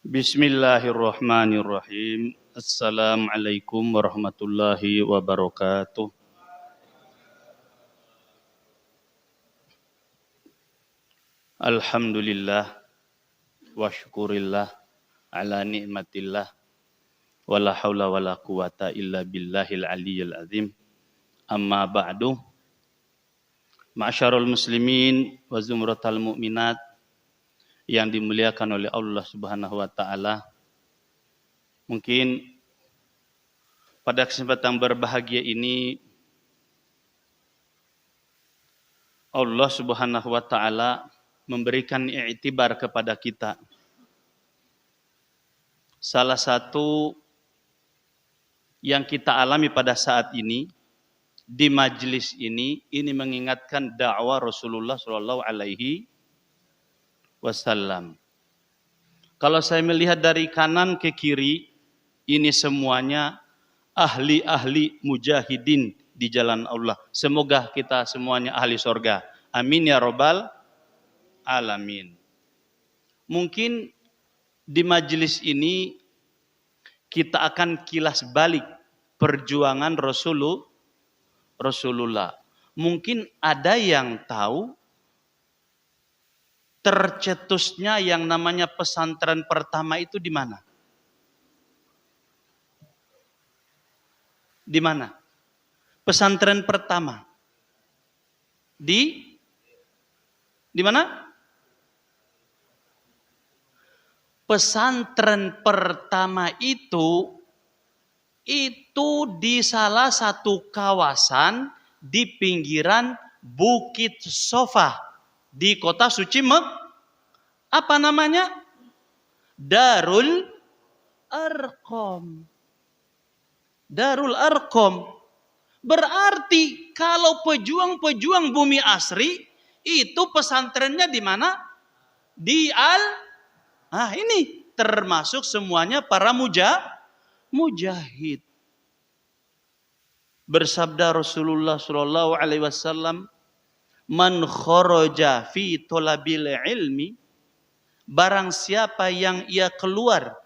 Bismillahirrahmanirrahim. Assalamualaikum warahmatullahi wabarakatuh. Alhamdulillah wa syukurillah ala ni'matillah wala haula wala quwata illa billahil aliyyil azim. Amma ba'du. Ma'syarul muslimin wa zumratal mu'minat yang dimuliakan oleh Allah Subhanahu wa taala. Mungkin pada kesempatan berbahagia ini Allah Subhanahu wa taala memberikan i'tibar kepada kita. Salah satu yang kita alami pada saat ini di majelis ini mengingatkan dakwah Rasulullah sallallahu alaihi wasallam. Kalau saya melihat dari kanan ke kiri, ini semuanya ahli-ahli mujahidin di jalan Allah. Semoga kita semuanya ahli surga. Amin ya rabbal alamin. Mungkin di majelis ini kita akan kilas balik perjuangan Rasulullah. Mungkin ada yang tahu tercetusnya yang namanya pesantren pertama itu di mana? Di mana? Pesantren pertama. Di mana? Pesantren pertama itu di salah satu kawasan di pinggiran Bukit Sofa di kota suci apa namanya? Darul Arqam. Darul Arqam. Berarti kalau pejuang-pejuang bumi asri itu pesantrennya di mana? Ini termasuk semuanya para mujahid. Bersabda Rasulullah sallallahu alaihi wasallam, "Man kharaja fi talabil ilmi", barang siapa yang ia keluar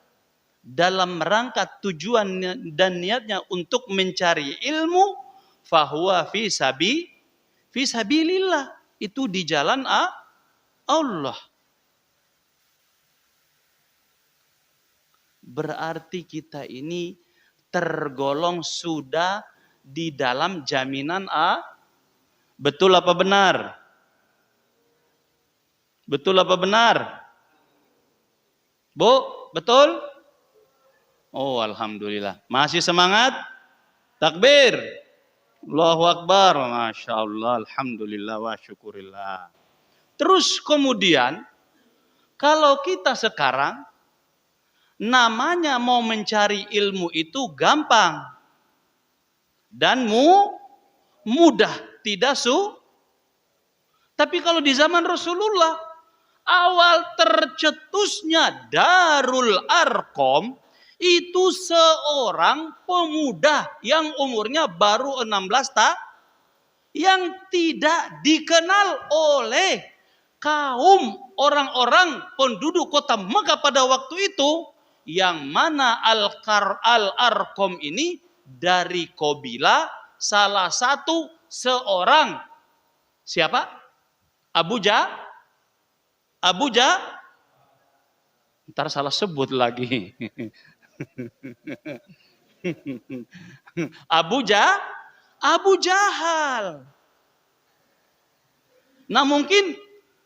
dalam rangka tujuan dan niatnya untuk mencari ilmu, fahuwa fi sabilillah, itu di jalan Allah. Berarti kita ini tergolong sudah di dalam jaminan betul apa benar? Betul apa benar? Bu, betul? Oh, alhamdulillah. Masih semangat? Takbir. Allahu Akbar. Masya Allah. Alhamdulillah wa syukurillah. Terus kemudian, kalau kita sekarang, namanya mau mencari ilmu itu gampang. Dan mudah. Tidak Tapi kalau di zaman Rasulullah, awal tercetusnya Darul Arqam, itu seorang pemuda yang umurnya baru 16 tahun, yang tidak dikenal oleh kaum orang-orang penduduk kota Mekah pada waktu itu, yang mana Al-Arqam ini dari kabilah salah satu seorang siapa? Abu ntar salah sebut lagi. Abu Jahal. Nah, mungkin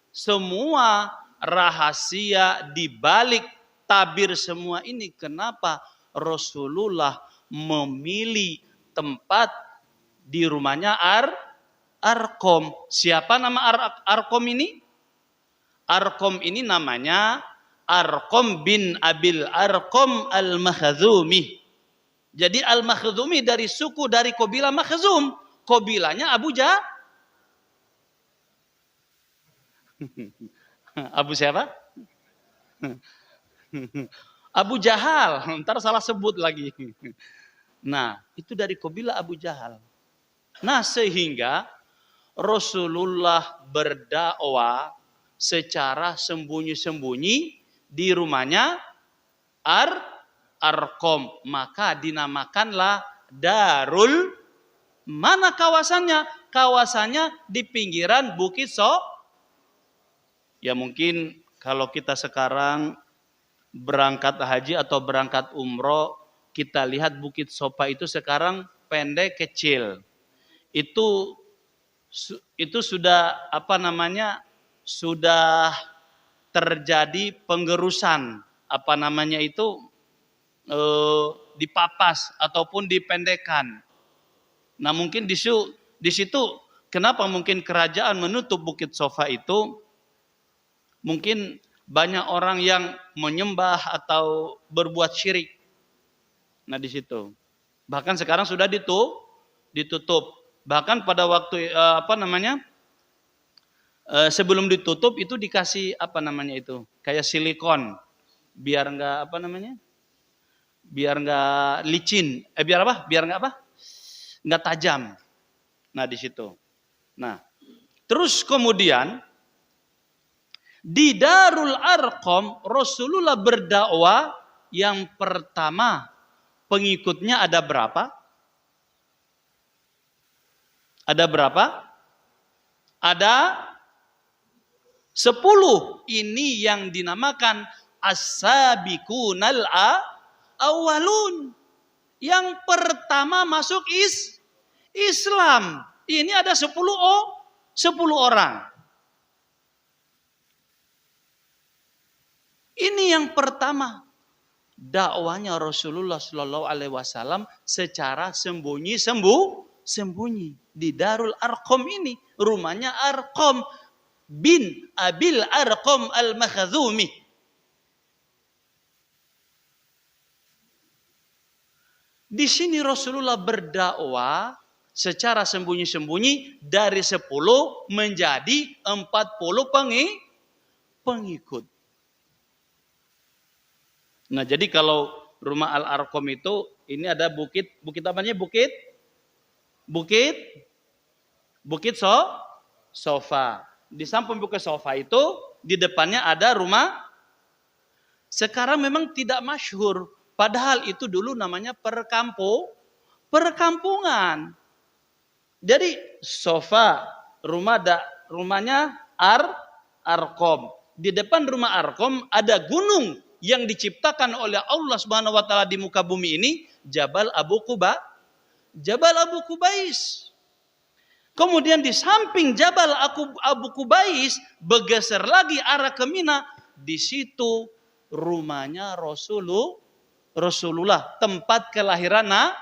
semua rahasia di balik tabir semua ini, kenapa Rasulullah memilih tempat di rumahnya Arqam. Siapa nama Arqam ini? Arqam ini namanya Arqam bin Abil Arqam Al-Makhzumi. Jadi Al-Makhzumi dari suku, dari kabilah Makhzum. Kabilahnya Abu Jahal. Abu siapa? Abu Jahal. Ntar salah sebut lagi. Nah, itu dari kabilah Abu Jahal. Nah, sehingga Rasulullah berdakwah secara sembunyi-sembunyi di rumahnya Arqam. Maka dinamakanlah Darul. Mana kawasannya? Kawasannya di pinggiran Bukit Ya mungkin kalau kita sekarang berangkat haji atau berangkat umroh, kita lihat Bukit Sofa itu sekarang pendek kecil. Itu sudah sudah terjadi penggerusan dipapas ataupun dipendekkan. Nah mungkin di situ kenapa mungkin kerajaan menutup Bukit Sofa itu? Mungkin banyak orang yang menyembah atau berbuat syirik. Nah di situ. Bahkan sekarang sudah ditutup. Bahkan pada waktu sebelum ditutup itu dikasih kayak silikon biar enggak biar enggak licin. Biar enggak tajam. Nah di situ. Nah terus kemudian di Darul Arqam Rasulullah berdakwah yang pertama pengikutnya ada berapa? Ada berapa? Ada 10. Ini yang dinamakan as-sabiqunal awwalun. Yang pertama masuk Islam. Ini ada 10 orang. Ini yang pertama. Dakwanya Rasulullah Shallallahu Alaihi Wasallam secara sembunyi di Darul Arqam ini. Rumahnya Arqam bin Abil Arqam al-Makhzumi. Di sini Rasulullah berdakwah secara sembunyi-sembunyi dari 10 menjadi 40 pengikut. Nah, jadi kalau rumah Al-Arqam itu ini ada bukit apa namanya? Bukit Sofa. Di samping Bukit Sofa itu di depannya ada rumah. Sekarang memang tidak masyhur, padahal itu dulu namanya perkampungan. Jadi Sofa rumahnya Arqam. Di depan rumah Arqam ada gunung yang diciptakan oleh Allah Subhanahu wa taala di muka bumi ini, Jabal Abu Kubais. Kemudian di samping Jabal Abu Kubais bergeser lagi arah ke Mina, di situ rumahnya Rasulullah, tempat kelahiran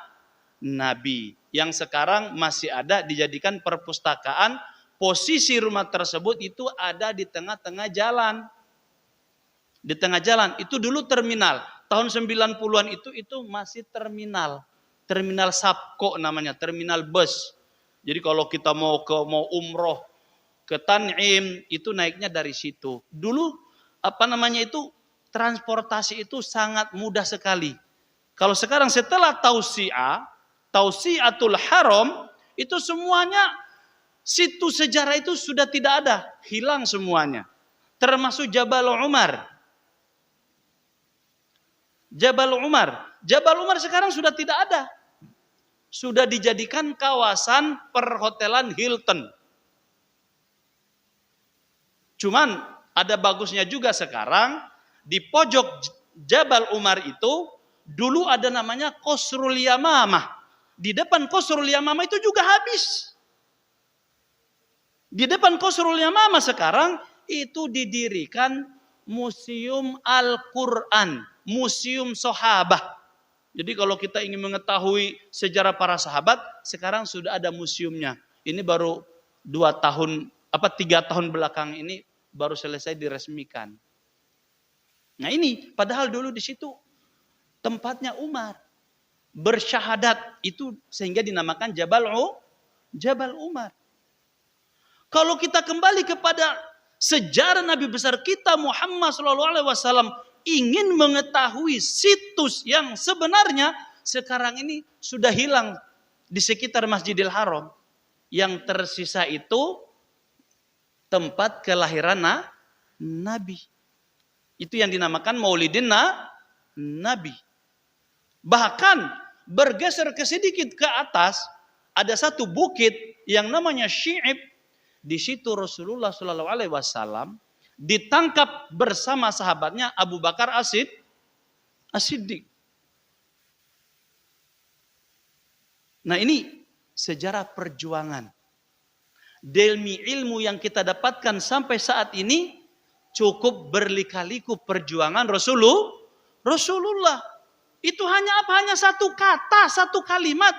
Nabi yang sekarang masih ada dijadikan perpustakaan. Posisi rumah tersebut itu ada di tengah-tengah jalan. Di tengah jalan itu dulu terminal. Tahun 90-an itu masih terminal. Terminal Sapko namanya, terminal bus. Jadi kalau kita mau umroh ke Tan'im itu naiknya dari situ. Dulu transportasi itu sangat mudah sekali. Kalau sekarang setelah Tausiatul Haram itu semuanya situ sejarah itu sudah tidak ada, hilang semuanya. Termasuk Jabal Umar. Jabal Umar sekarang sudah tidak ada. Sudah dijadikan kawasan perhotelan Hilton. Cuman ada bagusnya juga sekarang di pojok Jabal Umar itu dulu ada namanya Qasrul Yamamah. Di depan Qasrul Yamamah itu juga habis. Di depan Qasrul Yamamah sekarang itu didirikan Museum Al-Quran, Museum Sahabah. Jadi kalau kita ingin mengetahui sejarah para sahabat, sekarang sudah ada museumnya. Ini baru 3 tahun belakang ini baru selesai diresmikan. Nah ini, padahal dulu di situ tempatnya Umar bersyahadat, itu sehingga dinamakan Jabal Umar. Kalau kita kembali kepada sejarah Nabi besar kita Muhammad SAW, ingin mengetahui situs yang sebenarnya, sekarang ini sudah hilang di sekitar Masjidil Haram. Yang tersisa itu tempat kelahiran Nabi. Itu yang dinamakan Maulidin Nabi. Bahkan bergeser ke sedikit ke atas, ada satu bukit yang namanya Syi'ib. Di situ Rasulullah SAW ditangkap bersama sahabatnya Abu Bakar As-Siddiq. Nah, ini sejarah perjuangan. Demi ilmu yang kita dapatkan sampai saat ini, cukup berliku-liku perjuangan Rasulullah. Itu hanya apa? Hanya satu kata, satu kalimat.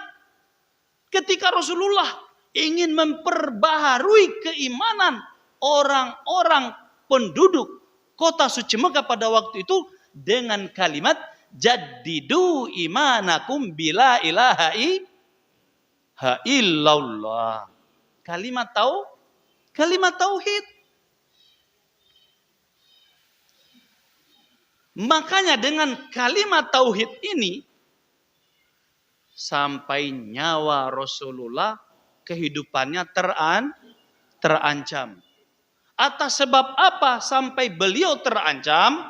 Ketika Rasulullah ingin memperbaharui keimanan orang-orang penduduk kota suci Mekah pada waktu itu dengan kalimat jaddidu imanakum bila ilaha illallah. Kalimat tauhid. Makanya dengan kalimat tauhid ini sampai nyawa Rasulullah kehidupannya terancam. Atas sebab apa sampai beliau terancam?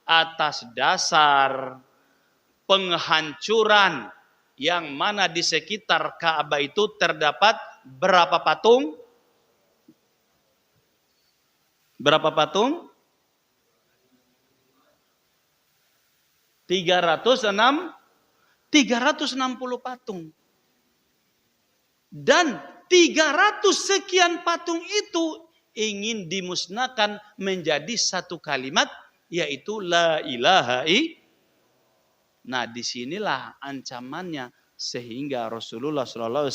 Atas dasar penghancuran yang mana di sekitar Ka'bah itu terdapat berapa patung? Berapa patung? 360 patung. Dan 300 sekian patung itu ingin dimusnahkan menjadi satu kalimat, yaitu la ilaha illallah. Nah, disinilah ancamannya, sehingga Rasulullah SAW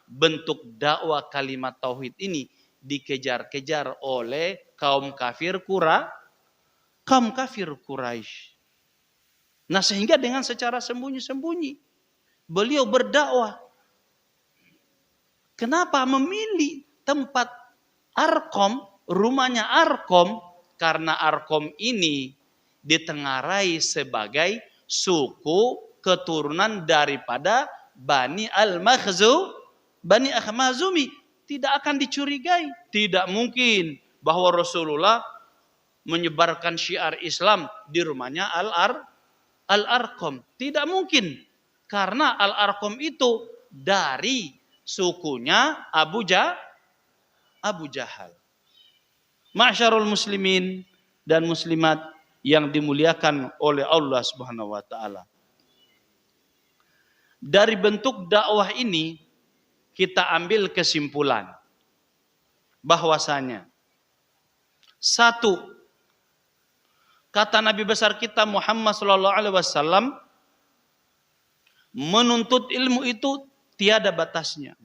bentuk dakwah kalimat tauhid ini dikejar-kejar oleh kaum kafir Quraisy. Nah, sehingga dengan secara sembunyi-sembunyi beliau berdakwah. Kenapa memilih tempat Arqam, rumahnya Arqam? Karena Arqam ini ditengarai sebagai suku keturunan daripada Bani Al-Makhzumi. Tidak akan dicurigai. Tidak mungkin bahwa Rasulullah menyebarkan syiar Islam di rumahnya Al-Arqam. Tidak mungkin. Karena Al-Arqam itu dari sukunya Abu Jahal. Ma'syarul muslimin dan muslimat yang dimuliakan oleh Allah Subhanahu wa taala. Dari bentuk dakwah ini kita ambil kesimpulan bahwasanya satu, kata Nabi besar kita Muhammad SAW, menuntut ilmu itu tiada batasnya.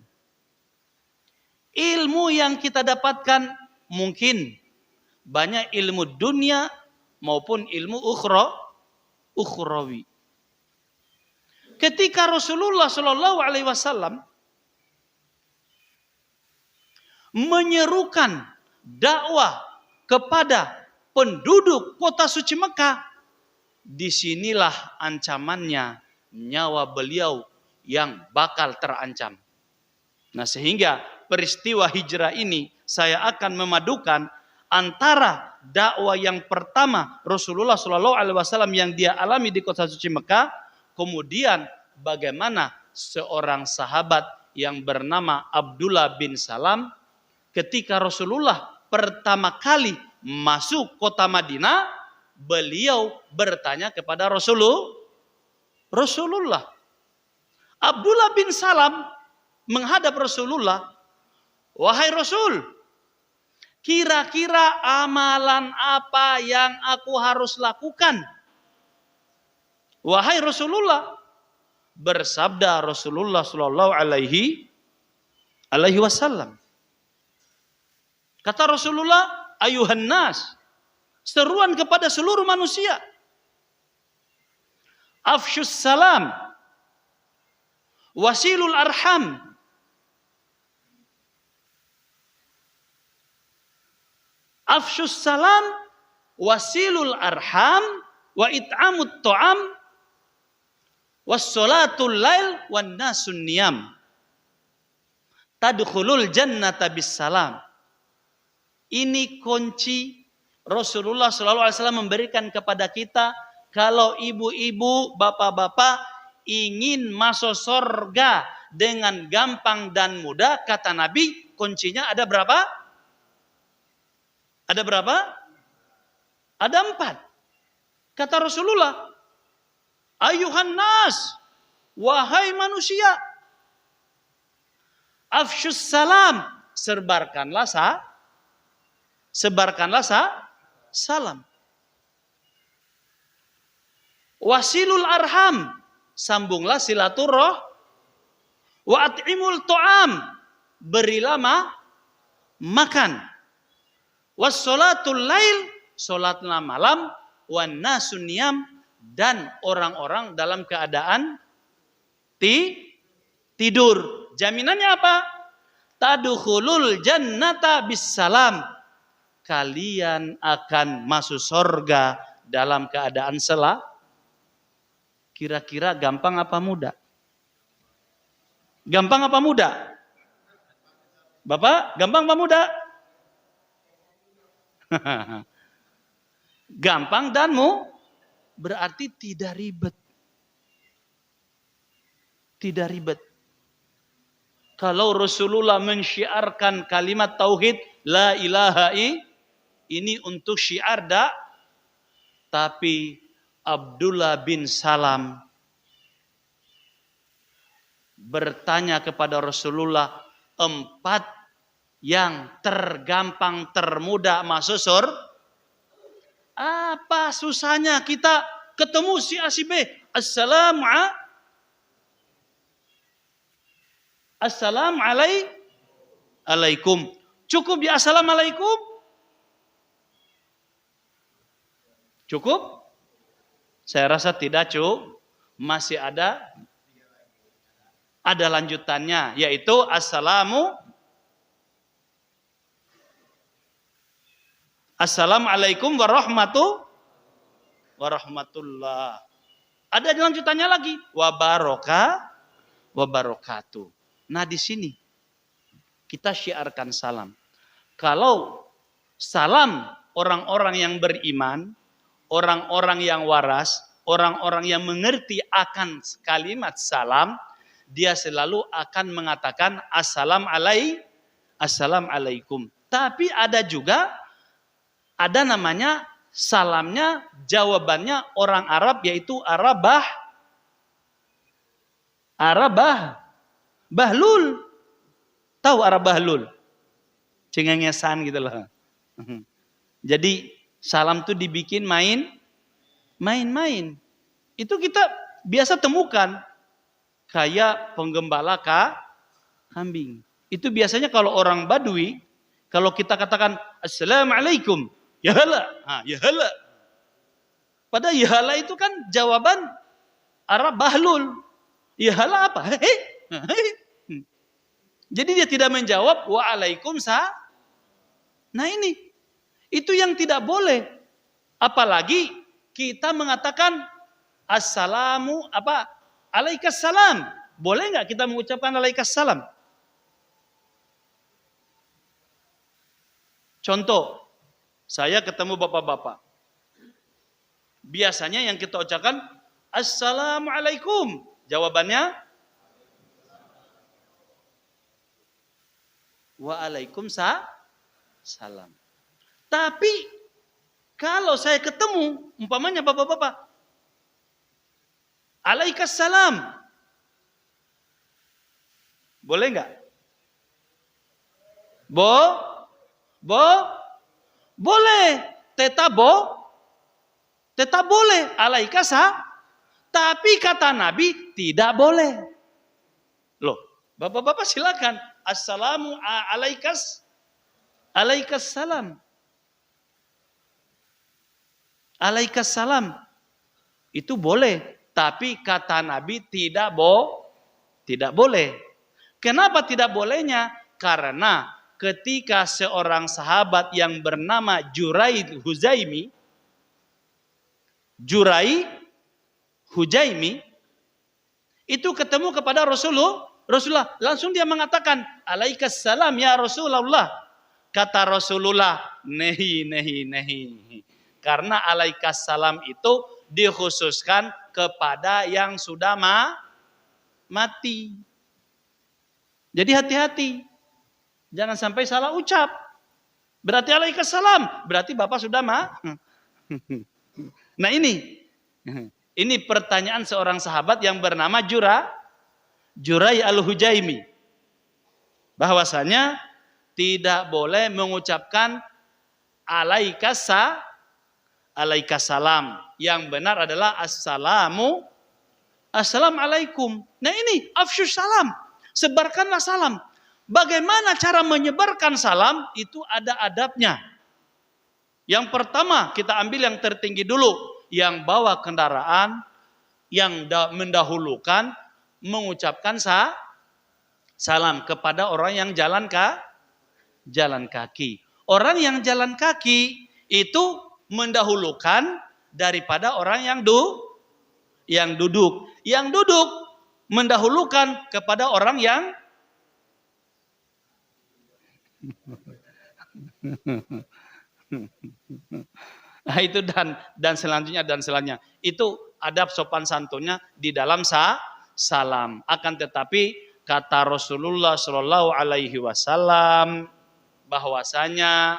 Ilmu yang kita dapatkan mungkin banyak ilmu dunia maupun ilmu ukhrawi. Ketika Rasulullah SAW menyerukan dakwah kepada penduduk kota suci Mekah, disinilah ancamannya nyawa beliau yang bakal terancam. Nah, sehingga peristiwa hijrah ini saya akan memadukan antara dakwah yang pertama Rasulullah SAW yang dia alami di kota suci Mekah, kemudian bagaimana seorang sahabat yang bernama Abdullah bin Salam ketika Rasulullah pertama kali masuk kota Madinah, beliau bertanya kepada Rasulullah. Abdullah bin Salam menghadap Rasulullah, "Wahai Rasul, kira-kira amalan apa yang aku harus lakukan?" Wahai Rasulullah, bersabda Rasulullah sallallahu alaihi wasallam. Kata Rasulullah, "Ayuhan nas," seruan kepada seluruh manusia. "Afsyus salam, wasilul arham." Afsyus salam, wasilul arham, wa it'amut ta'am, wassolatul lail, wan nasun niyam. Tadkhulul jannata bissalam. Ini kunci Rasulullah SAW memberikan kepada kita Kalau ibu-ibu, bapak-bapak ingin masuk surga dengan gampang dan mudah, kata Nabi, kuncinya ada berapa? Ada berapa? Ada 4. Kata Rasulullah, ayuhan nas, wahai manusia, afsyus salam, sebarkanlah salam. Wasilul arham, sambunglah silaturroh. Wa at'imul to'am, berilah makan. Wassolatul lail, solatlah malam. Wan nasun niyam, dan orang-orang dalam keadaan tidur. Jaminannya apa? Tadkhulul jannata bisalam. Kalian akan masuk surga dalam keadaan salam. Kira-kira gampang apa mudah? Gampang apa mudah? Bapak, gampang apa mudah? Gampang dan berarti tidak ribet. Tidak ribet. Kalau Rasulullah mensyiarkan kalimat tauhid la ilaha ini untuk syiar tapi Abdullah bin Salam bertanya kepada Rasulullah, 4 yang tergampang termudah masuk surga. Apa susahnya kita ketemu si A si B? Assalamualaikum. Cukup ya assalamualaikum? Cukup? Saya rasa tidak, masih ada lanjutannya, yaitu Assalamualaikum warahmatullah. Ada lanjutannya lagi, wabarakatuh. Nah, di sini kita syiarkan salam. Kalau salam orang-orang yang beriman, orang-orang yang waras, orang-orang yang mengerti akan kalimat salam, dia selalu akan mengatakan assalamualaikum. Tapi ada namanya salamnya, jawabannya orang Arab, yaitu bahlul. Tahu Arab bahlul? Cengengesan gitu loh. Jadi salam itu dibikin main-main. Itu kita biasa temukan. Kayak penggembala kambing. Itu biasanya kalau orang Badui, kalau kita katakan assalamualaikum, ya hala. Ya hala. Padahal ya hala itu kan jawaban Arab bahlul. Ya hala apa? Jadi dia tidak menjawab waalaikumsalam. Nah ini, itu yang tidak boleh. Apalagi kita mengatakan assalamu alaikassalam. Boleh nggak kita mengucapkan alaikassalam? Contoh, saya ketemu bapak-bapak. Biasanya yang kita ucapkan assalamualaikum. Jawabannya waalaikumsalam. Tapi kalau saya ketemu, umpamanya bapak-bapak, alaikassalam. Boleh enggak? Boleh. Tetap boleh. Alaikassalam. Tapi kata Nabi tidak boleh. Loh, bapak-bapak silakan. Assalamu alaikassalam. Alaikassalam. Itu boleh. Tapi kata Nabi tidak boleh. Kenapa tidak bolehnya? Karena ketika seorang sahabat yang bernama Jurai Hujaimi itu ketemu kepada Rasulullah langsung dia mengatakan alaikassalam ya Rasulullah. Kata Rasulullah, nehi. Karena alaikassalam itu dikhususkan kepada yang sudah mati. Jadi hati-hati. Jangan sampai salah ucap. Berarti alaikassalam. Berarti Bapak sudah Nah ini pertanyaan seorang sahabat yang bernama Jurai al-Hujaimi. Bahwasanya tidak boleh mengucapkan alaikassalam. Yang benar adalah assalamualaikum. Nah ini afsyus salam. Sebarkanlah salam. Bagaimana cara menyebarkan salam? Itu ada adabnya. Yang pertama kita ambil yang tertinggi dulu. Yang bawa kendaraan, yang mendahulukan mengucapkan salam kepada orang yang jalan kaki. Orang yang jalan kaki itu mendahulukan daripada orang yang duduk. Yang duduk mendahulukan kepada orang yang nah itu dan selanjutnya itu adab sopan santunnya di dalam salam. Akan tetapi kata Rasulullah Shallallahu Alaihi Wasallam bahwasanya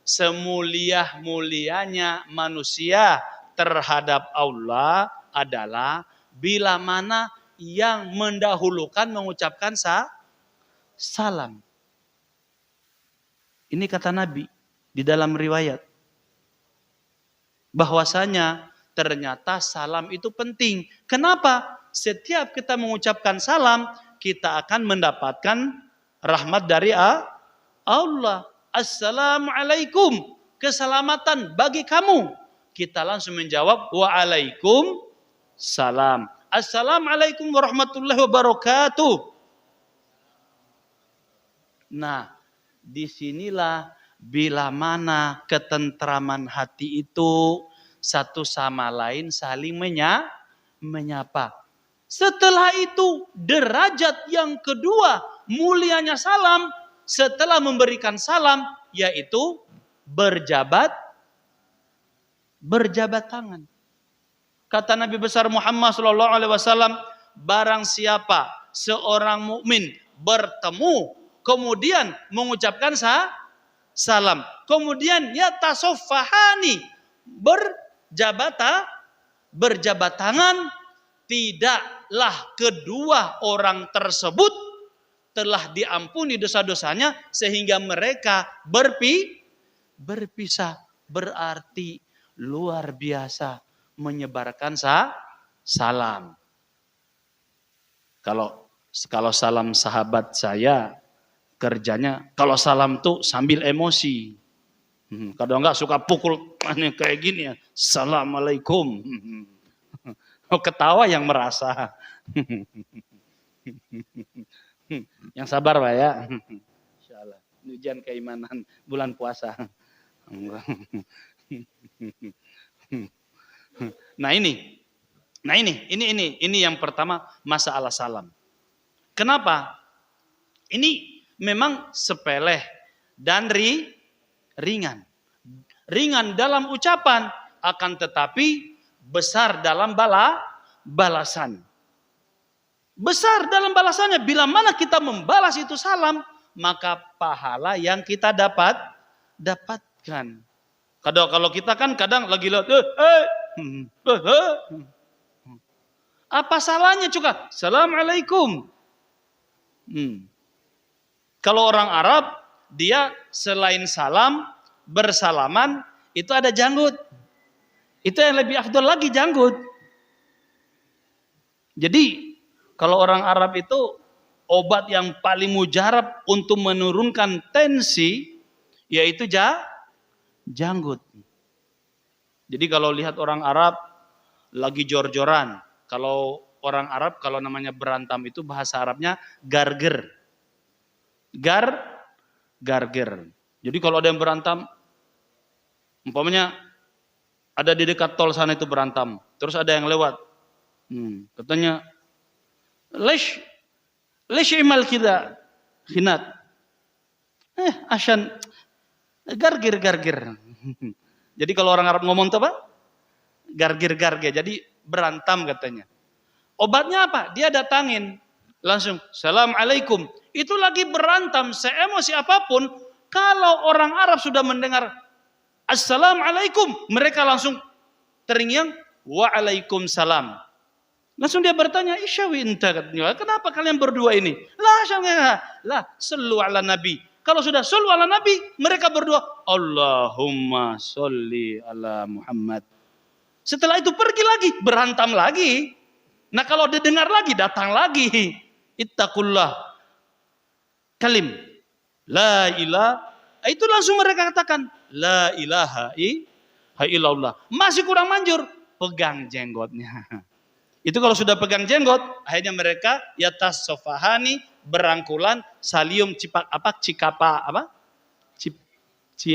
semulia-mulianya manusia terhadap Allah adalah bila mana yang mendahulukan mengucapkan salam. Ini kata Nabi di dalam riwayat. Bahwasanya ternyata salam itu penting. Kenapa? Setiap kita mengucapkan salam, kita akan mendapatkan rahmat dari Allah. Assalamualaikum. Keselamatan bagi kamu. Kita langsung menjawab waalaikumsalam. Assalamualaikum warahmatullahi wabarakatuh. Nah, disinilah bila mana ketentraman hati itu satu sama lain saling menyapa. Setelah itu derajat yang kedua mulianya salam setelah memberikan salam yaitu berjabat tangan. Kata Nabi besar Muhammad SAW, barang siapa seorang mukmin bertemu kemudian mengucapkan salam, kemudian yatasoffahani berjabat tangan, tidaklah kedua orang tersebut telah diampuni dosa-dosanya sehingga mereka berpisah. Berarti luar biasa menyebarkan salam. Kalau salam sahabat saya kerjanya, kalau salam tuh sambil emosi. Kadang enggak suka pukul kayak gini ya. Assalamualaikum. Ketawa yang merasa. Yang sabar Pak ya. Insyaallah. Ujian keimanan bulan puasa. Nah ini yang pertama masalah salam. Kenapa? Ini memang sepele dan ringan. Ringan dalam ucapan, akan tetapi besar dalam balasan. Besar dalam balasannya. Bila mana kita membalas itu salam, maka pahala yang kita dapatkan. Kalau kita kan kadang lagi lihat, apa salahnya juga? Assalamualaikum. Kalau orang Arab, dia selain salam, bersalaman, itu ada janggut. Itu yang lebih afdol lagi janggut. Jadi, kalau orang Arab itu, obat yang paling mujarab untuk menurunkan tensi, yaitu janggut. Jadi kalau lihat orang Arab, lagi jor-joran. Kalau orang Arab, kalau namanya berantam itu bahasa Arabnya garger. Garger. Jadi kalau ada yang berantam, umpamanya ada di dekat tol sana itu berantam, terus ada yang lewat, katanya, lesh imal kita hinat, garger. Jadi kalau orang Arab ngomong itu apa? gargir-gargir. Jadi berantam katanya. Obatnya apa? Dia datangin. Langsung, Assalamualaikum. Itu lagi berantam, seemosi apapun. Kalau orang Arab sudah mendengar Assalamualaikum, mereka langsung terngiang, Waalaikumsalam. Langsung dia bertanya, Isyawi inta katanya, kenapa kalian berdua ini? Lah, sallu ala Nabi. Kalau sudah sallu ala Nabi, mereka berdua, Allahumma sholli ala Muhammad. Setelah itu pergi lagi, berantam lagi. Nah kalau dia dengar lagi, datang lagi. Ittaqullah. Kalim. La ilaha. Itu langsung mereka katakan, La ilaha illallah. Masih kurang manjur, pegang jenggotnya. Itu kalau sudah pegang jenggot, akhirnya mereka yatas sofahani berangkulan salium cikapa apa?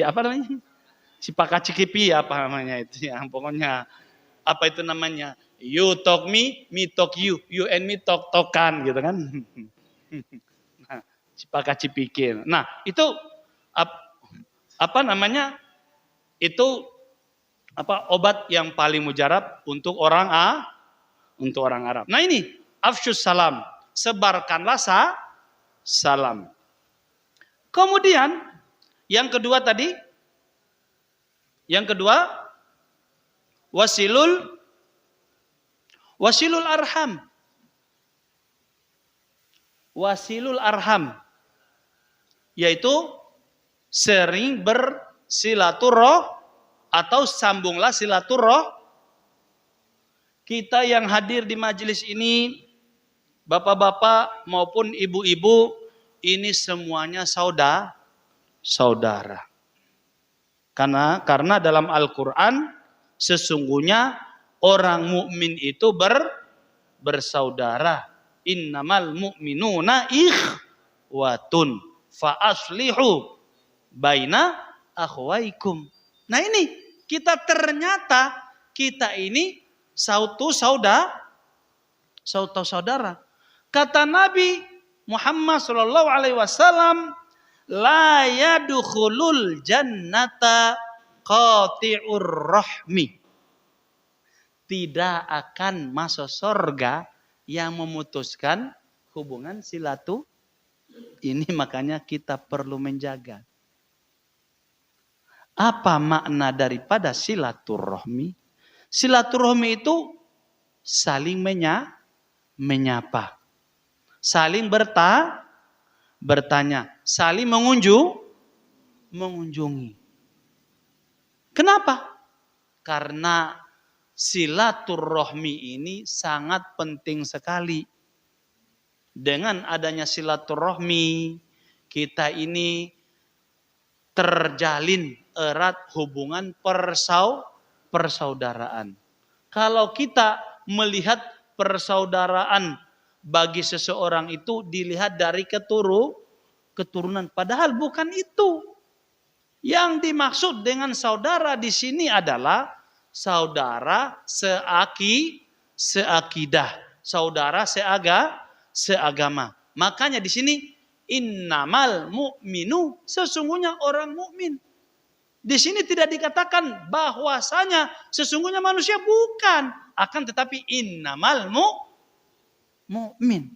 Apa namanya? Cipaka cikipi apa namanya itu ya, pokoknya apa itu namanya? You talk me talk you and me talk-talkan gitu kan. Nah, cipaka cipikir. Nah, itu apa namanya? Itu obat yang paling mujarab untuk orang Arab. Nah ini afsyus salam, sebarkanlah salam. Kemudian yang kedua wasilul arham. Wasilul arham yaitu sering bersilaturroh atau sambunglah silaturroh. Kita yang hadir di majelis ini, bapak-bapak maupun ibu-ibu, ini semuanya saudara. Karena dalam Al-Quran sesungguhnya orang mukmin itu bersaudara. Innamal mu'minuna ikhwatun fa aslihu baina akhwaikum. Nah ini ternyata kita ini saudara. Kata Nabi Muhammad sallallahu alaihi wasallam, la yadkhulul jannata qati'ur rahmi. Tidak akan masuk surga yang memutuskan hubungan silatu. Ini makanya kita perlu menjaga. Apa makna daripada silaturahmi? Silaturahmi itu saling menyapa, saling bertanya, saling mengunjungi. Kenapa? Karena silaturahmi ini sangat penting sekali. Dengan adanya silaturahmi, kita ini terjalin erat hubungan persaudaraan. Kalau kita melihat persaudaraan bagi seseorang itu dilihat dari keturunan, padahal bukan itu. Yang dimaksud dengan saudara di sini adalah saudara seakidah, saudara seagama. Makanya di sini innamal mu'minu, sesungguhnya orang mukmin. Di sini tidak dikatakan bahwasanya sesungguhnya manusia, bukan. Akan tetapi innamal mu'min.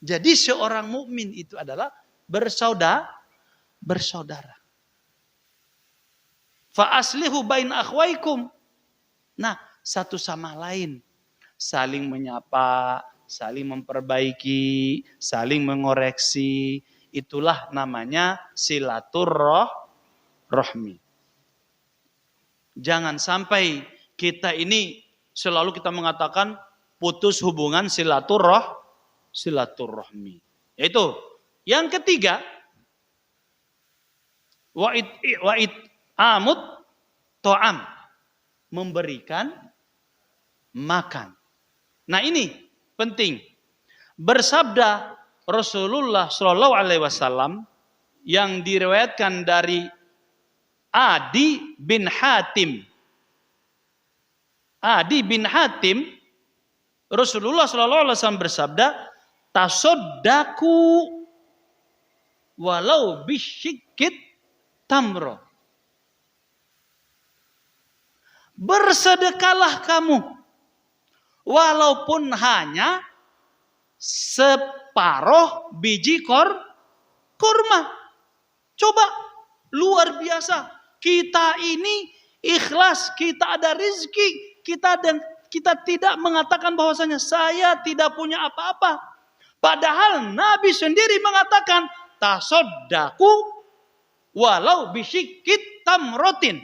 Jadi seorang mukmin itu adalah bersaudara. Fa aslihu bain akhwaikum. Nah, satu sama lain saling menyapa, saling memperbaiki, saling mengoreksi. Itulah namanya silaturahmi. Jangan sampai kita ini selalu kita mengatakan putus hubungan silaturahmi. Yaitu yang ketiga, wa'id amut to'am, memberikan makan. Nah ini penting. Bersabda Rasulullah Shallallahu Alaihi Wasallam yang diriwayatkan dari Adi bin Hatim. Rasulullah Shallallahu Alaihi Wasallam bersabda, tasoddaku walau bisyikit tamro. Bersedekahlah kamu. Walaupun hanya separuh biji kurma. Coba, luar biasa. Kita ini ikhlas, kita ada rizki, kita tidak mengatakan bahwasanya saya tidak punya apa-apa. Padahal Nabi sendiri mengatakan tasoddaku walau bisyikit tamrotin.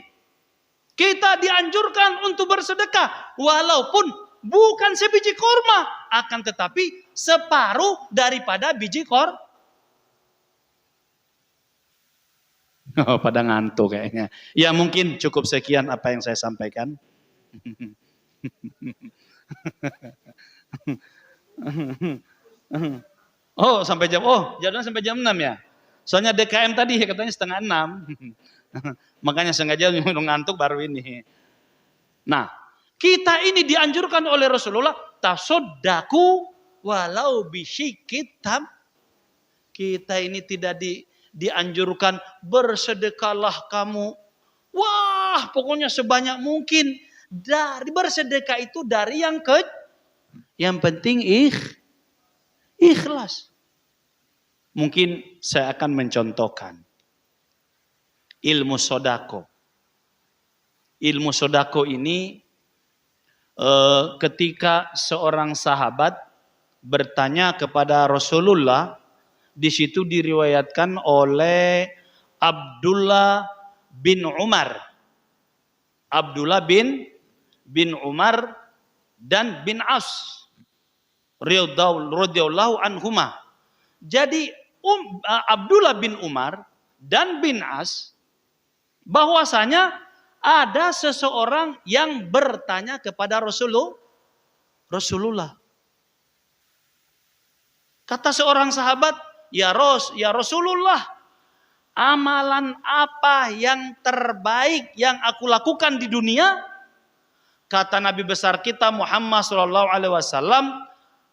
Kita dianjurkan untuk bersedekah walaupun bukan sebiji kurma, akan tetapi separuh daripada biji kurma. Oh, pada ngantuk kayaknya. Ya mungkin cukup sekian apa yang saya sampaikan. Jadwalnya sampai jam 6 ya. Soalnya DKM tadi katanya setengah 6. Makanya sengaja ngantuk baru ini. Nah, kita ini dianjurkan oleh Rasulullah tasoddaku walau bisyikit tam. Kita ini tidak dianjurkan bersedekahlah kamu. Wah, pokoknya sebanyak mungkin. Dari bersedekah itu dari yang penting ikhlas. Mungkin saya akan mencontohkan ilmu sodako. Ilmu sodako ini ketika seorang sahabat bertanya kepada Rasulullah, di situ diriwayatkan oleh Abdullah bin Umar. Abdullah bin Umar dan bin As radhiyallahu anhuma. Jadi Abdullah bin Umar dan bin As bahwasanya ada seseorang yang bertanya kepada Rasulullah. Kata seorang sahabat, ya Rasulullah, amalan apa yang terbaik yang aku lakukan di dunia? Kata Nabi besar kita Muhammad sallallahu alaihi wasallam,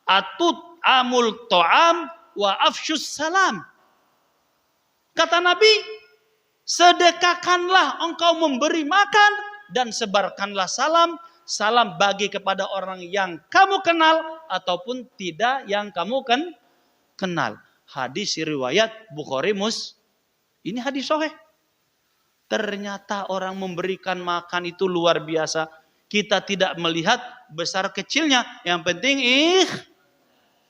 atut amul to'am wa afsyus salam. Kata Nabi, sedekahkanlah engkau memberi makan dan sebarkanlah salam. Salam bagi kepada orang yang kamu kenal ataupun tidak yang kamu kenal. Hadis riwayat Bukhari ini hadis sahih. Ternyata orang memberikan makan itu luar biasa. Kita tidak melihat besar kecilnya. Yang penting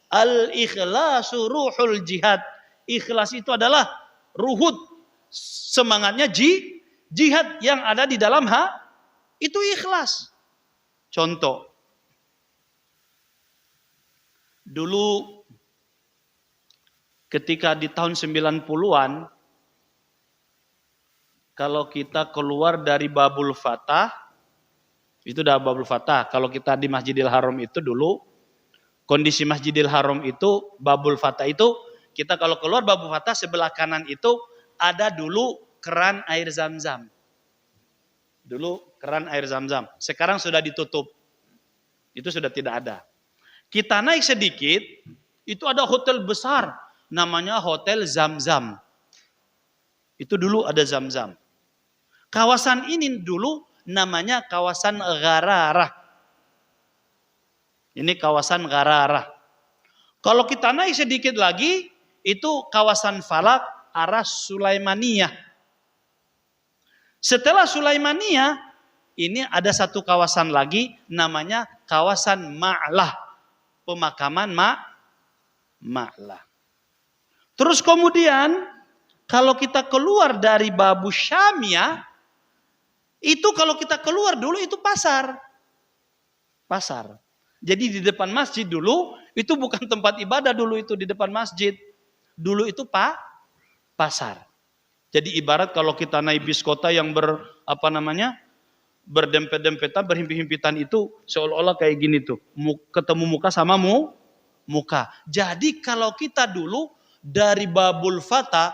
al-ikhlasu ruhul jihad. Ikhlas itu adalah ruhut semangatnya jihad yang ada di dalam itu ikhlas. Contoh, dulu ketika di tahun 90-an, kalau kita keluar dari Babul Fatah, itu udah Babul Fatah. Kalau kita di Masjidil Haram itu dulu, kondisi Masjidil Haram itu, Babul Fatah itu, kita kalau keluar Babul Fatah sebelah kanan itu ada dulu keran air Zam-Zam. Dulu keran air Zam-Zam. Sekarang sudah ditutup. Itu sudah tidak ada. Kita naik sedikit, itu ada hotel besar. Namanya Hotel Zam-Zam. Itu dulu ada Zam-Zam. Kawasan ini dulu namanya kawasan Ghararah. Ini kawasan Ghararah. Kalau kita naik sedikit lagi, itu kawasan Falak arah Sulaimaniyah. Setelah Sulaimaniyah, ini ada satu kawasan lagi namanya kawasan Ma'lah. Pemakaman Ma'lah. Terus kemudian kalau kita keluar dari Babu Syamiyah, itu kalau kita keluar dulu itu pasar. Jadi di depan masjid dulu itu bukan tempat ibadah dulu itu di depan masjid. Dulu itu pasar. Jadi ibarat kalau kita naik bis kota yang berdempet-dempetan, berhimpit-himpitan itu seolah-olah kayak gini tuh. Ketemu muka sama muka. Jadi kalau kita dulu dari Babul Fatah,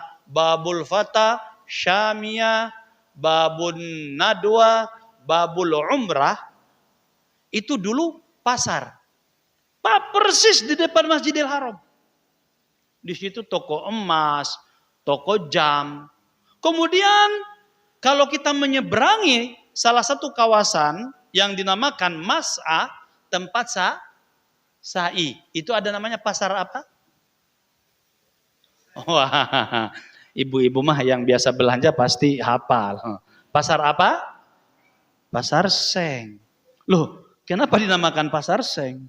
Syamiyah, Babun Nadwa, Babul Umrah, itu dulu pasar. Persis di depan Masjidil Haram. Di situ toko emas, toko jam. Kemudian kalau kita menyeberangi salah satu kawasan yang dinamakan Mas'a, tempat sa'i. Itu ada namanya pasar apa? Wah, ibu-ibu mah yang biasa belanja pasti hafal. Pasar apa? Pasar Seng. Loh, kenapa dinamakan pasar Seng?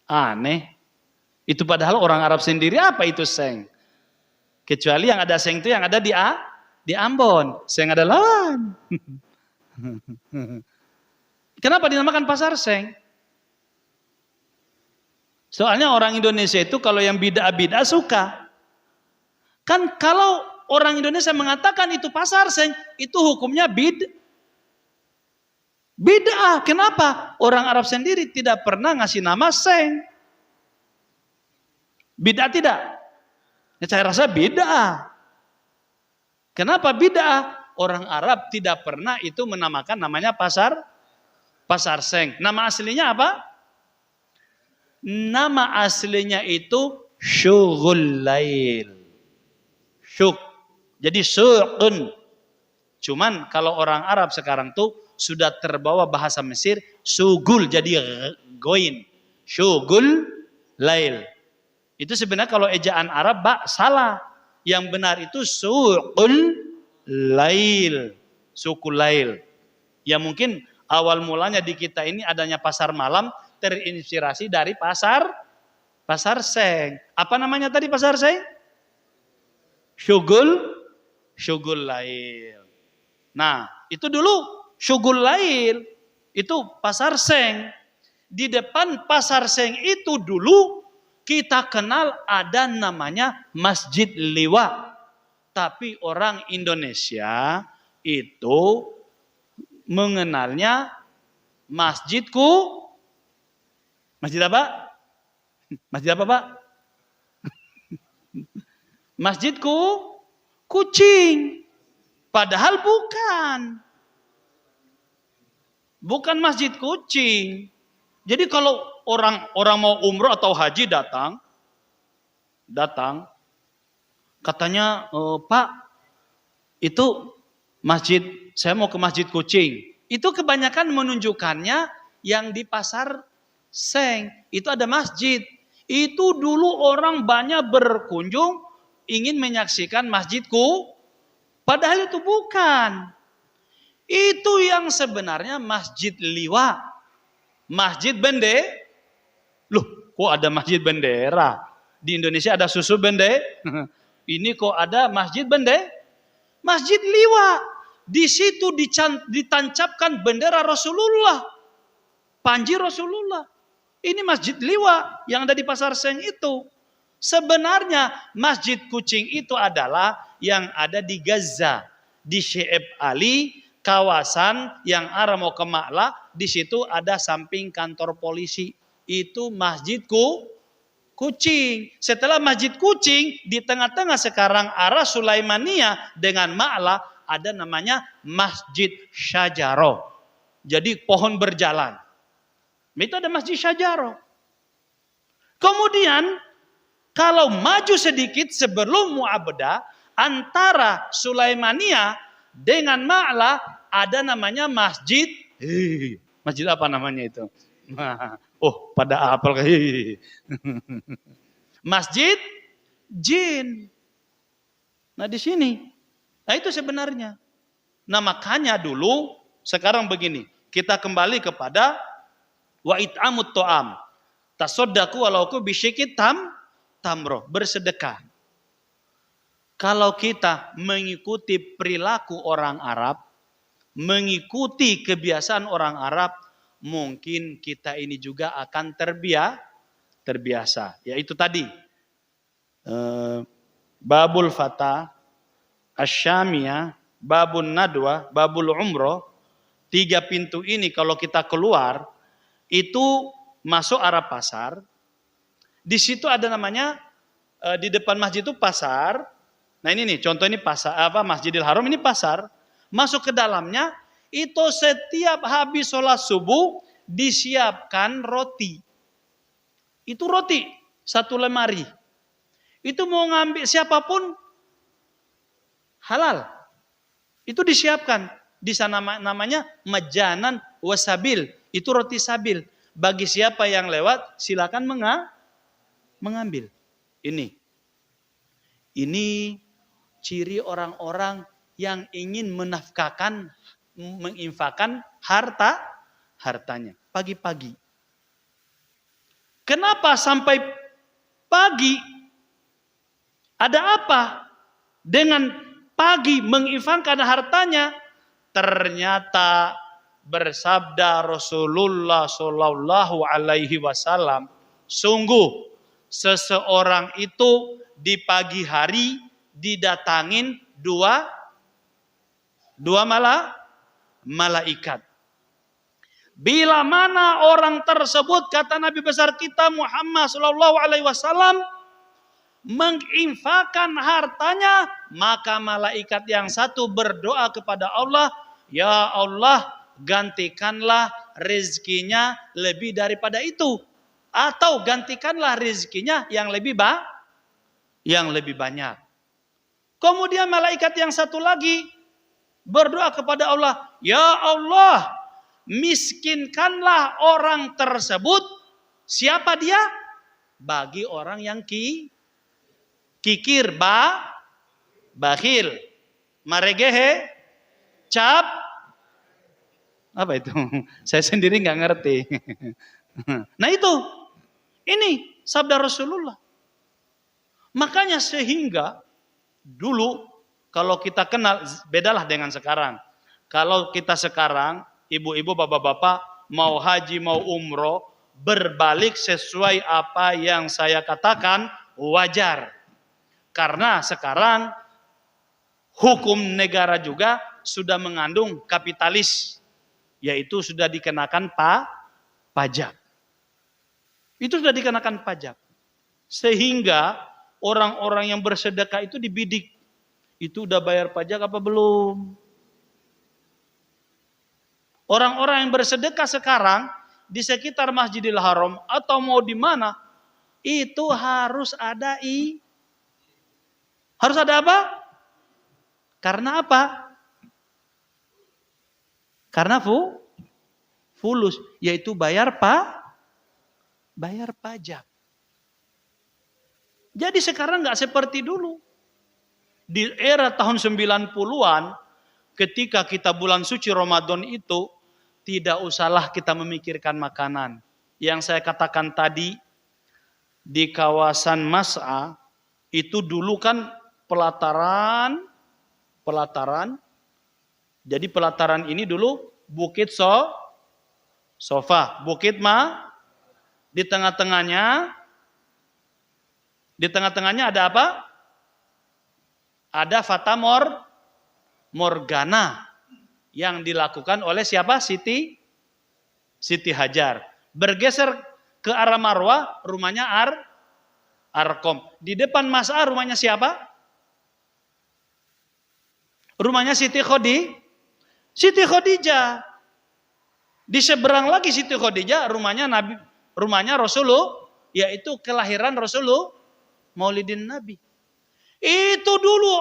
Aneh. Itu padahal orang Arab sendiri apa itu Seng? Kecuali yang ada Seng itu yang ada di Ambon. Seng ada lawan. Kenapa dinamakan pasar Seng? Soalnya orang Indonesia itu kalau yang bid'ah-bid'ah suka. Kan kalau orang Indonesia mengatakan itu pasar Seng, itu hukumnya bid'ah. Kenapa? Orang Arab sendiri tidak pernah ngasih nama Seng. Bid'ah tidak? Ya, saya rasa bid'ah. Kenapa bid'ah? Orang Arab tidak pernah itu menamakan namanya pasar Seng. Nama aslinya apa? Nama aslinya itu Syughul Lail. Jadi su'un. Cuman kalau orang Arab sekarang tuh sudah terbawa bahasa Mesir, sugul jadi goin. Syughul Lail. Itu sebenarnya kalau ejaan Arab salah. Yang benar itu su'ul lail. Sukul lail. Ya mungkin awal mulanya di kita ini adanya pasar malam terinspirasi dari pasar Seng. Apa namanya tadi pasar Seng? Syughul Lail. Nah, itu dulu Syughul Lail itu pasar Seng. Di depan pasar Seng itu dulu kita kenal ada namanya Masjid Liwa. Tapi orang Indonesia itu mengenalnya masjid apa? Masjid apa, Pak? Masjidku kucing. Padahal bukan masjid kucing. Jadi kalau orang mau umroh atau haji datang katanya, Pak, itu masjid, saya mau ke masjid kucing. Itu kebanyakan menunjukkannya yang di pasar Seng. Itu ada masjid. Itu dulu orang banyak berkunjung ingin menyaksikan masjidku. Padahal itu bukan. Itu yang sebenarnya Masjid Liwa. Masjid Loh, kok ada masjid bendera? Di Indonesia ada susu Ini kok ada masjid Masjid Liwa. Di situ ditancapkan bendera Rasulullah. Panji Rasulullah. Ini Masjid Liwa yang ada di pasar Seng itu. Sebenarnya masjid kucing itu adalah yang ada di Gaza, di Syekh Ali, kawasan yang arah mau ke Ma'la, di situ ada samping kantor polisi. Itu masjid kucing. Setelah masjid kucing, di tengah-tengah sekarang arah Sulaimaniyah dengan Ma'la ada namanya Masjid Syajaro. Jadi pohon berjalan. Itu ada Masjid Syajaro. Kemudian kalau maju sedikit sebelum Mu'abbadah, antara Sulaimaniyah dengan Ma'la ada namanya masjid. Masjid apa namanya itu? Oh, pada apel. Masjid Jin. Nah di sini. Nah itu sebenarnya. Nah makanya dulu, sekarang begini. Kita kembali kepada wa it'amut to'am. Tasodaku walauku bisyikit tamroh, bersedekah. Kalau kita mengikuti perilaku orang Arab, mengikuti kebiasaan orang Arab, mungkin kita ini juga akan terbiasa. Yaitu tadi babul fata, asyamiyah, babun nadwa, babul umroh. 3 pintu ini kalau kita keluar itu masuk arah pasar. Di situ ada namanya di depan masjid itu pasar. Nah ini nih contoh ini pasar Masjidil Haram ini pasar. Masuk ke dalamnya itu setiap habis sholat subuh disiapkan roti. Itu roti 1 lemari. Itu mau ngambil siapapun halal. Itu disiapkan Di sana namanya majanan wasabil. Itu roti sabil. Bagi siapa yang lewat, silakan mengambil. Ini ciri orang-orang yang ingin menafkahkan, menginfakkan hartanya. Pagi-pagi. Kenapa sampai pagi? Ada apa dengan pagi menginfakkan hartanya? Ternyata bersabda Rasulullah Shallallahu Alaihi Wasallam, sungguh seseorang itu di pagi hari didatangin dua malaikat. Bila mana orang tersebut, kata Nabi besar kita Muhammad Shallallahu Alaihi Wasallam, menginfakkan hartanya, maka malaikat yang satu berdoa kepada Allah, ya Allah, gantikanlah rezekinya lebih daripada itu, atau gantikanlah rezekinya yang lebih banyak. Kemudian malaikat yang satu lagi berdoa kepada Allah, ya Allah, miskinkanlah orang tersebut. Siapa dia? Bagi orang yang kikir, bakhil, maregehe, cap, apa itu? Saya sendiri nggak ngerti. Nah ini sabda Rasulullah. Makanya sehingga dulu kalau kita kenal, bedalah dengan sekarang. Kalau kita sekarang, ibu-ibu, bapak-bapak, mau haji, mau umroh, berbalik sesuai apa yang saya katakan, wajar. Karena sekarang hukum negara juga sudah mengandung kapitalis, yaitu sudah dikenakan pajak. Itu sudah dikenakan pajak. Sehingga orang-orang yang bersedekah itu dibidik. Itu udah bayar pajak apa belum? Orang-orang yang bersedekah sekarang di sekitar Masjidil Haram atau mau di mana, itu harus ada harus ada apa? Karena apa? Karena fulus, yaitu bayar pajak. Jadi sekarang nggak seperti dulu. Di era tahun 90-an, ketika kita bulan suci Ramadan itu, tidak usahlah kita memikirkan makanan. Yang saya katakan tadi, di kawasan Mas'a, itu dulu kan pelataran. Jadi pelataran ini dulu Bukit Sofa, Bukit di tengah-tengahnya ada apa? Ada Fata Morgana yang dilakukan oleh siapa? Siti Hajar. Bergeser ke arah Marwah, rumahnya Arkom. Di depan Mas'a rumahnya siapa? Rumahnya Siti Khadijah. Di seberang lagi Siti Khadijah, rumahnya Rasulullah, yaitu kelahiran Rasulullah, Maulidin Nabi. Itu dulu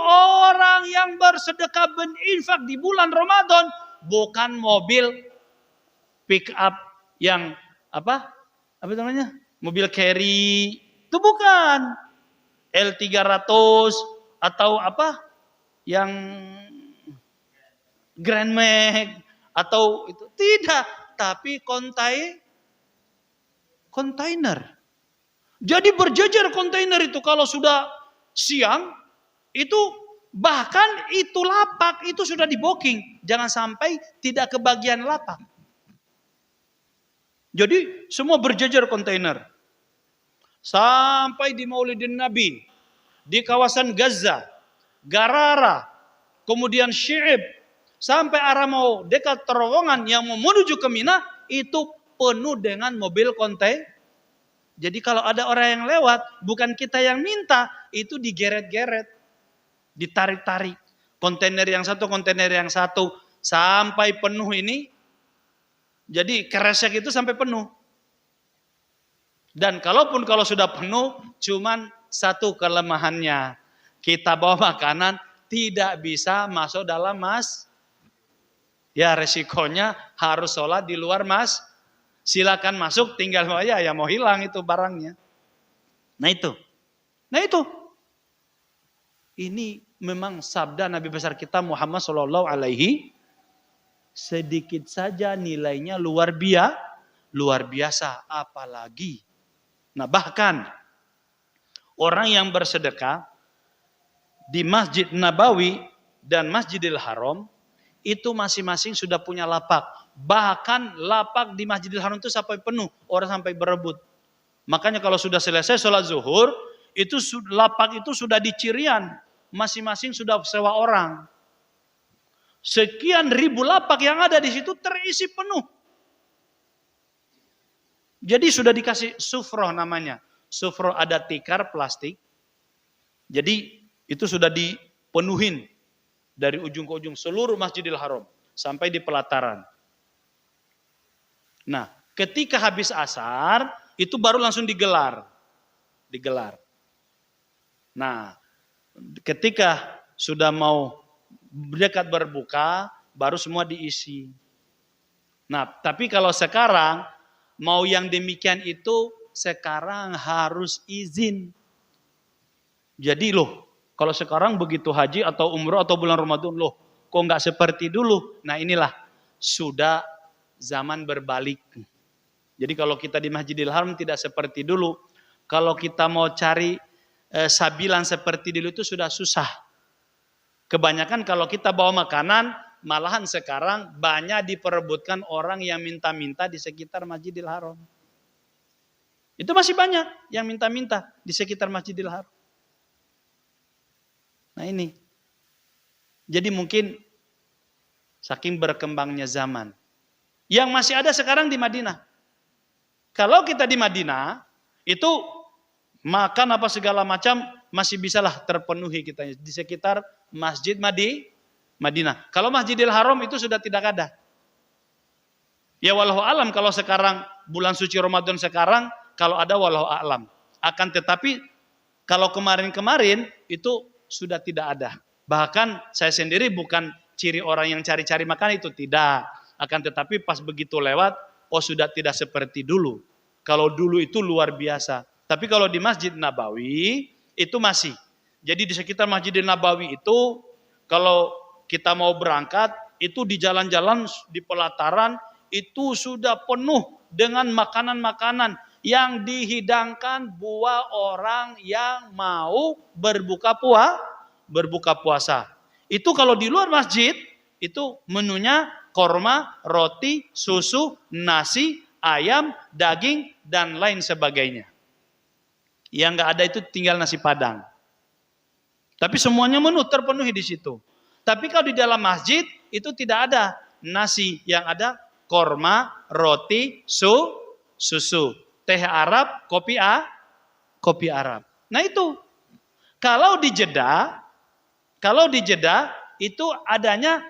orang yang bersedekah berinfak di bulan Ramadan, bukan mobil pick up yang apa namanya? Mobil carry. Itu bukan L300 atau apa? Yang Grand Mag atau itu tidak, tapi kontainer. Jadi berjejer kontainer itu kalau sudah siang itu, bahkan itu lapak itu sudah di booking, jangan sampai tidak kebagian lapak. Jadi semua berjejer kontainer sampai di Maulidin Nabi, di kawasan Gaza, Garara, kemudian Syi'ib, sampai arah mau dekat terowongan yang mau menuju ke Mina, itu penuh dengan mobil kontainer. Jadi kalau ada orang yang lewat, bukan kita yang minta, itu digeret-geret, ditarik-tarik. Kontainer yang satu, sampai penuh ini. Jadi kresek itu sampai penuh. Dan kalau sudah penuh, cuman satu kelemahannya. Kita bawa makanan, tidak bisa masuk dalam Ya resikonya harus sholat di luar mas. Silakan masuk, tinggal ya mau hilang itu barangnya. Nah itu. Ini memang sabda Nabi besar kita Muhammad Shallallahu Alaihi. Sedikit saja nilainya luar biasa. Apalagi. Nah bahkan orang yang bersedekah di Masjid Nabawi dan Masjidil Haram itu masing-masing sudah punya lapak. Bahkan lapak di Masjidil Haram itu sampai penuh, orang sampai berebut. Makanya kalau sudah selesai sholat zuhur, itu lapak itu sudah dicirian, masing-masing sudah sewa orang. Sekian ribu lapak yang ada di situ terisi penuh. Jadi sudah dikasih sufroh namanya. Sufroh ada tikar plastik. Jadi itu sudah dipenuhin dari ujung ke ujung seluruh Masjidil Haram sampai di pelataran. Nah, ketika habis asar itu baru langsung digelar. Nah, ketika sudah mau dekat berbuka baru semua diisi. Nah, tapi kalau sekarang mau yang demikian itu sekarang harus izin. Jadi kalau sekarang begitu haji atau umroh atau bulan Ramadan kok nggak seperti dulu? Nah inilah sudah zaman berbalik. Jadi kalau kita di Masjidil Haram tidak seperti dulu. Kalau kita mau cari sabilan seperti dulu itu sudah susah. Kebanyakan kalau kita bawa makanan, malahan sekarang banyak diperebutkan orang yang minta-minta di sekitar Masjidil Haram. Itu masih banyak yang minta-minta di sekitar Masjidil Haram. Nah ini. Jadi mungkin saking berkembangnya zaman. Yang masih ada sekarang di Madinah. Kalau kita di Madinah, itu makan apa segala macam masih bisalah terpenuhi kita di sekitar Masjid Madinah. Kalau Masjidil Haram itu sudah tidak ada. Ya wallahu alam kalau sekarang bulan suci Ramadan sekarang kalau ada wallahu alam. Akan tetapi kalau kemarin-kemarin itu sudah tidak ada. Bahkan saya sendiri bukan ciri orang yang cari-cari makan itu tidak. Akan tetapi pas begitu lewat, sudah tidak seperti dulu. Kalau dulu itu luar biasa. Tapi kalau di Masjid Nabawi itu masih. Jadi di sekitar Masjid Nabawi itu kalau kita mau berangkat itu di jalan-jalan di pelataran itu sudah penuh dengan makanan-makanan yang dihidangkan buat orang yang mau berbuka puasa. Itu kalau di luar masjid itu menunya korma, roti, susu, nasi, ayam, daging dan lain sebagainya. Yang nggak ada itu tinggal nasi padang. Tapi semuanya menu terpenuhi di situ. Tapi kalau di dalam masjid itu tidak ada nasi, yang ada korma, roti, susu, teh Arab, kopi Arab. Nah itu kalau di Jeddah itu adanya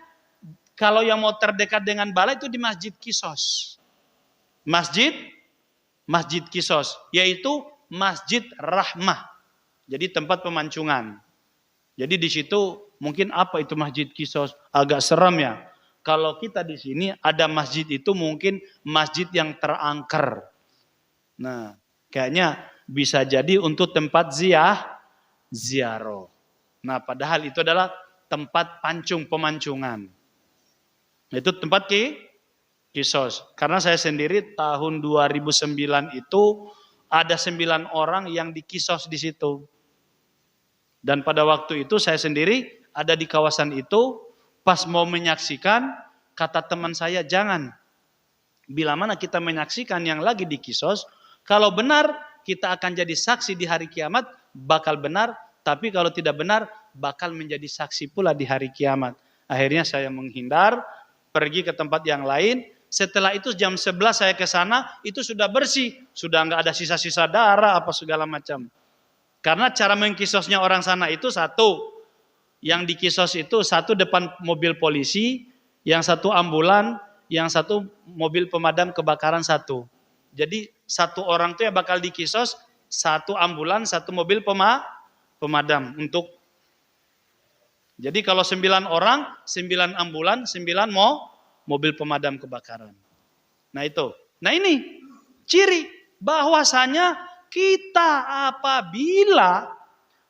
kalau yang mau terdekat dengan balai itu di Masjid Qisas. Masjid Qisas yaitu Masjid Rahmah. Jadi tempat pemancungan. Jadi di situ mungkin apa itu Masjid Qisas agak seram ya. Kalau kita di sini ada masjid itu mungkin masjid yang terangker. Nah, kayaknya bisa jadi untuk tempat ziarah. Nah, padahal itu adalah tempat pemancungan. Itu tempat Qisas. Karena saya sendiri tahun 2009 itu ada 9 orang yang di Qisas di situ. Dan pada waktu itu saya sendiri ada di kawasan itu, pas mau menyaksikan, kata teman saya, jangan. Bila mana kita menyaksikan yang lagi di Qisas, kalau benar kita akan jadi saksi di hari kiamat, bakal benar. Tapi kalau tidak benar, bakal menjadi saksi pula di hari kiamat. Akhirnya saya menghindar, pergi ke tempat yang lain. Setelah itu jam 11 saya ke sana, itu sudah bersih. Sudah nggak ada sisa-sisa darah, apa segala macam. Karena cara mengkisosnya orang sana itu satu. Yang di Qisas itu satu depan mobil polisi, yang satu ambulan, yang satu mobil pemadam kebakaran satu. Jadi satu orang itu ya bakal di Qisas, satu ambulan, satu mobil pemadam untuk. Jadi kalau 9 orang, 9 ambulan, 9 mobil pemadam kebakaran. Nah itu. Nah ini ciri bahwasanya kita apabila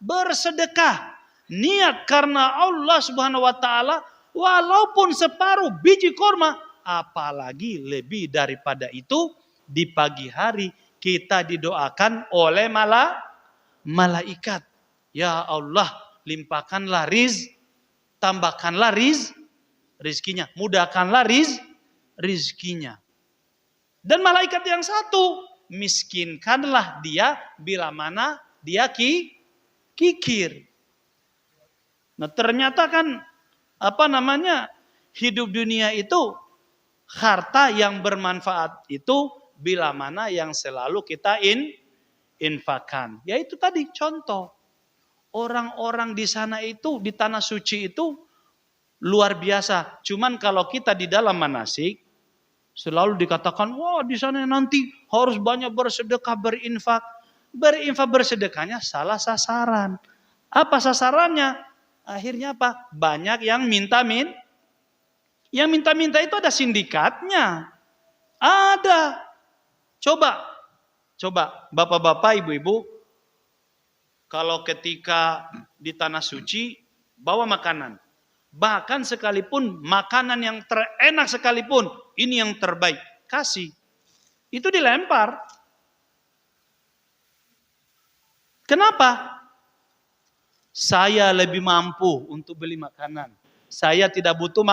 bersedekah niat karena Allah Subhanahu wa taala, walaupun separuh biji kurma, apalagi lebih daripada itu, di pagi hari kita didoakan oleh malaikat. Ya Allah, limpahkanlah tambahkanlah rizkinya, mudahkanlah rizkinya. Dan malaikat yang satu, miskinkanlah dia bila mana dia kikir. Nah ternyata kan hidup dunia itu harta yang bermanfaat itu bila mana yang selalu kita infakkan. Yaitu tadi contoh orang-orang di sana itu di tanah suci itu luar biasa. Cuman kalau kita di dalam manasik selalu dikatakan, wah di sana nanti harus banyak bersedekah, berinfak. Berinfak bersedekahnya salah sasaran. Apa sasarannya? Akhirnya apa? Banyak yang minta-minta. Yang minta-minta itu ada sindikatnya. Ada. Coba bapak-bapak, ibu-ibu, kalau ketika di tanah suci bawa makanan. Bahkan sekalipun makanan yang terenak sekalipun, ini yang terbaik, kasih. Itu dilempar. Kenapa? Saya lebih mampu untuk beli makanan. Saya tidak butuh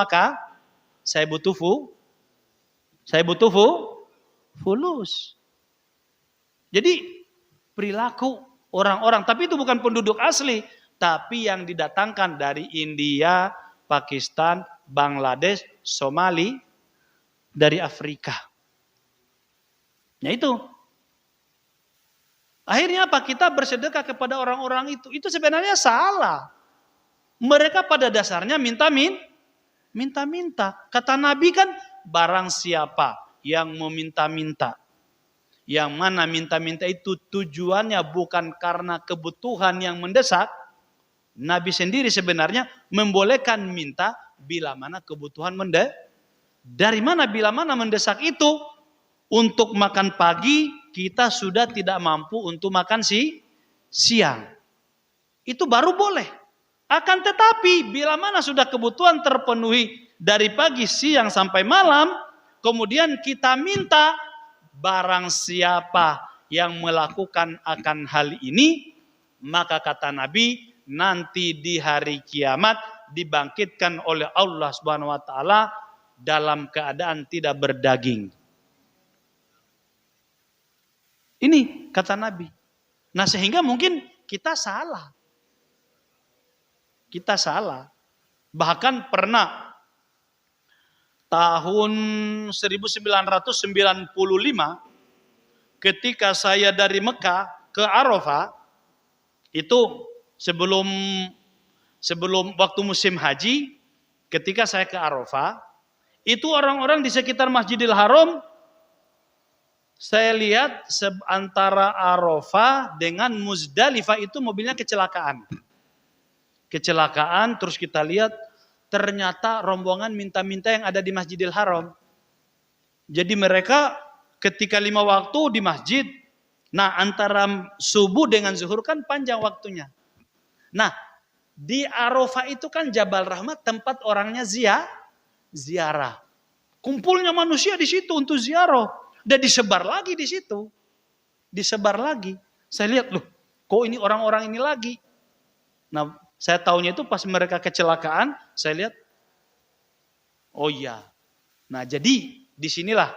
saya butuh fulus. Jadi perilaku orang-orang, tapi itu bukan penduduk asli, tapi yang didatangkan dari India, Pakistan, Bangladesh, Somali, dari Afrika. Nah itu. Akhirnya apa? Kita bersedekah kepada orang-orang itu. Itu sebenarnya salah. Mereka pada dasarnya minta-minta. Kata Nabi kan, barang siapa yang meminta-minta. Yang mana minta-minta itu tujuannya bukan karena kebutuhan yang mendesak. Nabi sendiri sebenarnya membolehkan minta bila mana kebutuhan mendesak. Dari mana bila mana mendesak itu? Untuk makan pagi kita sudah tidak mampu untuk makan siang. Itu baru boleh. Akan tetapi bila mana sudah kebutuhan terpenuhi dari pagi, siang sampai malam, kemudian kita minta, barang siapa yang melakukan akan hal ini, maka kata Nabi, nanti di hari kiamat dibangkitkan oleh Allah Subhanahu wa taala dalam keadaan tidak berdaging. Ini kata Nabi. Nah, sehingga mungkin kita salah. Kita salah. Bahkan pernah tahun 1995 ketika saya dari Mekah ke Arafah, itu sebelum waktu musim haji, ketika saya ke Arafah, itu orang-orang di sekitar Masjidil Haram, saya lihat antara Arafah dengan Muzdalifah itu mobilnya kecelakaan. Terus kita lihat ternyata rombongan minta-minta yang ada di Masjidil Haram. Jadi mereka ketika 5 waktu di masjid, nah antara subuh dengan zuhur kan panjang waktunya. Nah di Arafah itu kan Jabal Rahmah, tempat orangnya ziarah. Kumpulnya manusia di situ untuk ziarah. Dan disebar lagi di situ. Disebar lagi. Saya lihat, loh, kok ini orang-orang ini lagi? Nah, saya tahunya itu pas mereka kecelakaan, saya lihat, oh iya. Nah, jadi disinilah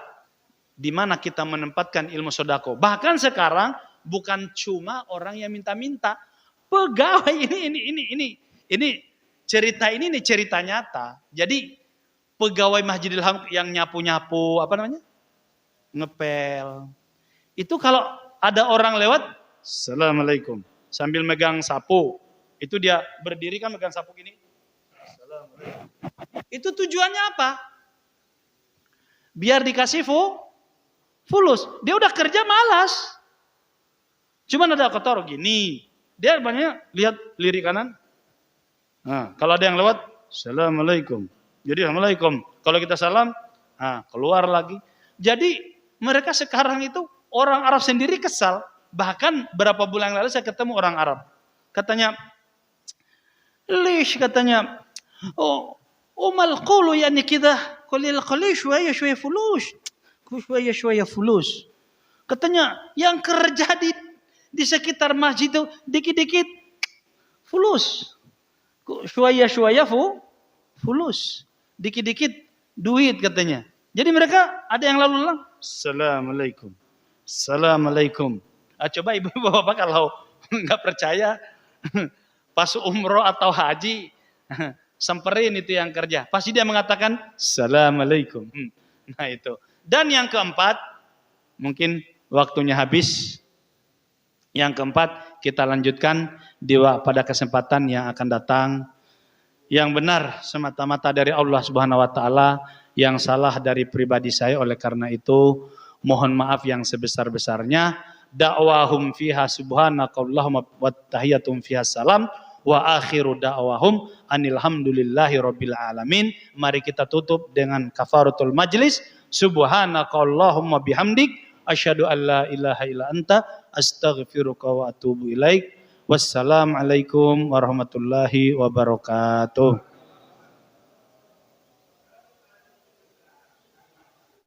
dimana kita menempatkan ilmu sodako. Bahkan sekarang bukan cuma orang yang minta-minta, pegawai ini cerita ini cerita nyata. Jadi pegawai Masjidil Haram yang nyapu-nyapu, ngepel. Itu kalau ada orang lewat, Assalamualaikum, sambil megang sapu. Itu dia berdiri kan megang sapu gini. Assalamualaikum. Itu tujuannya apa? Biar dikasih fulus. Dia udah kerja malas. Cuman ada kotor gini. Dia banyak lihat lirik kanan. Nah, kalau ada yang lewat, Assalamualaikum. Jadi assalamualaikum. Kalau kita salam, keluar lagi. Jadi mereka sekarang itu orang Arab sendiri kesal. Bahkan berapa bulan lalu saya ketemu orang Arab. Katanya, "Lish," katanya, "mal qulu yani kida, qalil shwaya fulus. Shwaya fulus." Katanya, yang kerja di sekitar masjid itu dikit-dikit fulus. Shwaya fulus. Dikit-dikit duit katanya. Jadi mereka ada yang lalu lalang, "Assalamualaikum. Assalamualaikum." Coba ibu bapak kalau nggak percaya, pas umroh atau haji, samperin itu yang kerja. Pasti dia mengatakan, "Assalamualaikum." Nah itu. Dan yang keempat, mungkin waktunya habis. Yang keempat, kita lanjutkan pada kesempatan yang akan datang. Yang benar semata-mata dari Allah Subhanahu wa taala, yang salah dari pribadi saya. Oleh karena itu, mohon maaf yang sebesar-besarnya. Da'wahum fiha subhanakallahumma wa tahiyatum fiha salam wa akhiru da'wahum anil hamdulillahi rabbil alamin. Mari kita tutup dengan kafaratul majlis. Subhanakallahumma bihamdik asyhadu an la ilaha illa anta astaghfiruka wa atubu ilaik. Wassalamualaikum warahmatullahi wabarakatuh.